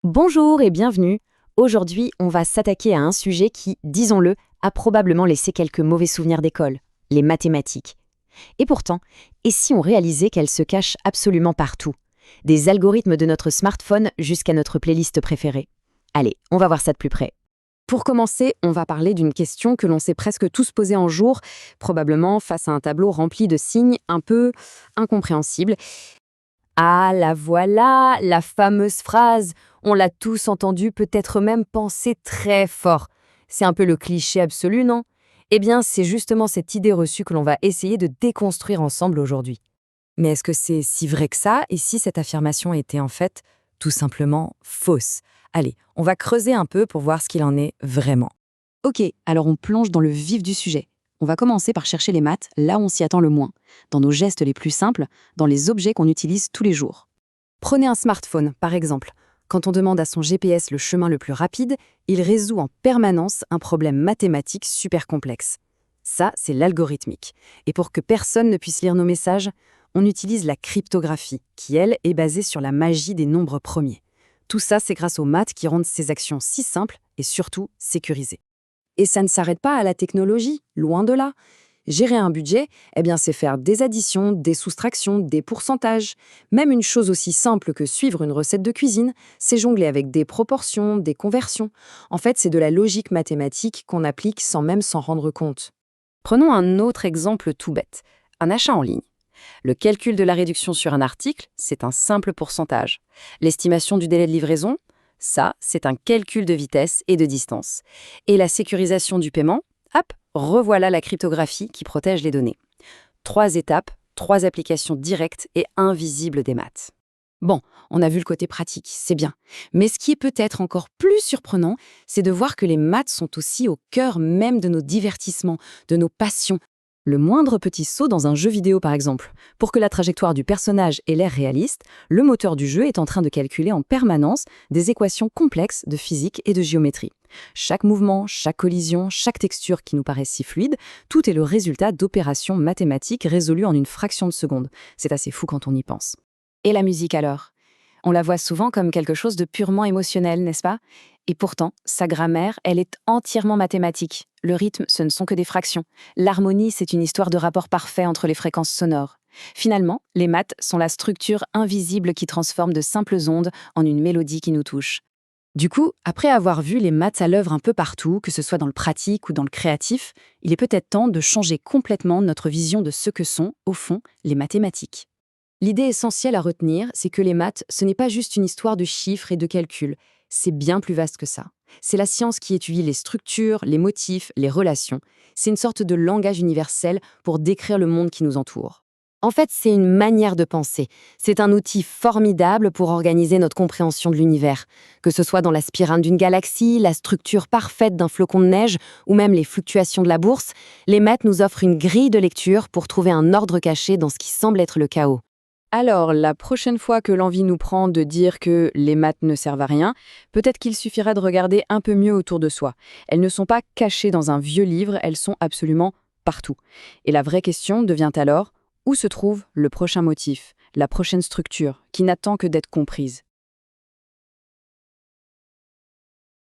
Bonjour et bienvenue. Aujourd'hui, on va s'attaquer à un sujet qui, disons-le, a probablement laissé quelques mauvais souvenirs d'école, les mathématiques. Et pourtant, et si on réalisait qu'elles se cachent absolument partout? Des algorithmes de notre smartphone jusqu'à notre playlist préférée. Allez, on va voir ça de plus près. Pour commencer, on va parler d'une question que l'on s'est presque tous posée un jour, probablement face à un tableau rempli de signes un peu incompréhensibles. Ah, la voilà, la fameuse phrase. On l'a tous entendue, peut-être même pensée très fort. C'est un peu le cliché absolu, non? Eh bien, c'est justement cette idée reçue que l'on va essayer de déconstruire ensemble aujourd'hui. Mais est-ce que c'est si vrai que ça, et si cette affirmation était en fait tout simplement fausse? Allez, on va creuser un peu pour voir ce qu'il en est vraiment. Ok, alors on plonge dans le vif du sujet. On va commencer par chercher les maths là où on s'y attend le moins, dans nos gestes les plus simples, dans les objets qu'on utilise tous les jours. Prenez un smartphone, par exemple. Quand on demande à son GPS le chemin le plus rapide, il résout en permanence un problème mathématique super complexe. Ça, c'est l'algorithmique. Et pour que personne ne puisse lire nos messages, on utilise la cryptographie, qui, elle, est basée sur la magie des nombres premiers. Tout ça, c'est grâce aux maths qui rendent ces actions si simples et surtout sécurisées. Et ça ne s'arrête pas à la technologie, loin de là. Gérer un budget, eh bien, c'est faire des additions, des soustractions, des pourcentages. Même une chose aussi simple que suivre une recette de cuisine, c'est jongler avec des proportions, des conversions. En fait, c'est de la logique mathématique qu'on applique sans même s'en rendre compte. Prenons un autre exemple tout bête, un achat en ligne. Le calcul de la réduction sur un article, c'est un simple pourcentage. L'estimation du délai de livraison, ça, c'est un calcul de vitesse et de distance. Et la sécurisation du paiement, hop, revoilà la cryptographie qui protège les données. 3 étapes, 3 applications directes et invisibles des maths. Bon, on a vu le côté pratique, c'est bien. Mais ce qui est peut-être encore plus surprenant, c'est de voir que les maths sont aussi au cœur même de nos divertissements, de nos passions. Le moindre petit saut dans un jeu vidéo, par exemple. Pour que la trajectoire du personnage ait l'air réaliste, le moteur du jeu est en train de calculer en permanence des équations complexes de physique et de géométrie. Chaque mouvement, chaque collision, chaque texture qui nous paraît si fluide, tout est le résultat d'opérations mathématiques résolues en une fraction de seconde. C'est assez fou quand on y pense. Et la musique alors? On la voit souvent comme quelque chose de purement émotionnel, n'est-ce pas? Et pourtant, sa grammaire, elle est entièrement mathématique. Le rythme, ce ne sont que des fractions. L'harmonie, c'est une histoire de rapport parfait entre les fréquences sonores. Finalement, les maths sont la structure invisible qui transforme de simples ondes en une mélodie qui nous touche. Du coup, après avoir vu les maths à l'œuvre un peu partout, que ce soit dans le pratique ou dans le créatif, il est peut-être temps de changer complètement notre vision de ce que sont, au fond, les mathématiques. L'idée essentielle à retenir, c'est que les maths, ce n'est pas juste une histoire de chiffres et de calculs, c'est bien plus vaste que ça. C'est la science qui étudie les structures, les motifs, les relations. C'est une sorte de langage universel pour décrire le monde qui nous entoure. En fait, c'est une manière de penser. C'est un outil formidable pour organiser notre compréhension de l'univers. Que ce soit dans la spirale d'une galaxie, la structure parfaite d'un flocon de neige ou même les fluctuations de la bourse, les maths nous offrent une grille de lecture pour trouver un ordre caché dans ce qui semble être le chaos. Alors, la prochaine fois que l'envie nous prend de dire que les maths ne servent à rien, peut-être qu'il suffira de regarder un peu mieux autour de soi. Elles ne sont pas cachées dans un vieux livre, elles sont absolument partout. Et la vraie question devient alors, où se trouve le prochain motif, la prochaine structure, qui n'attend que d'être comprise?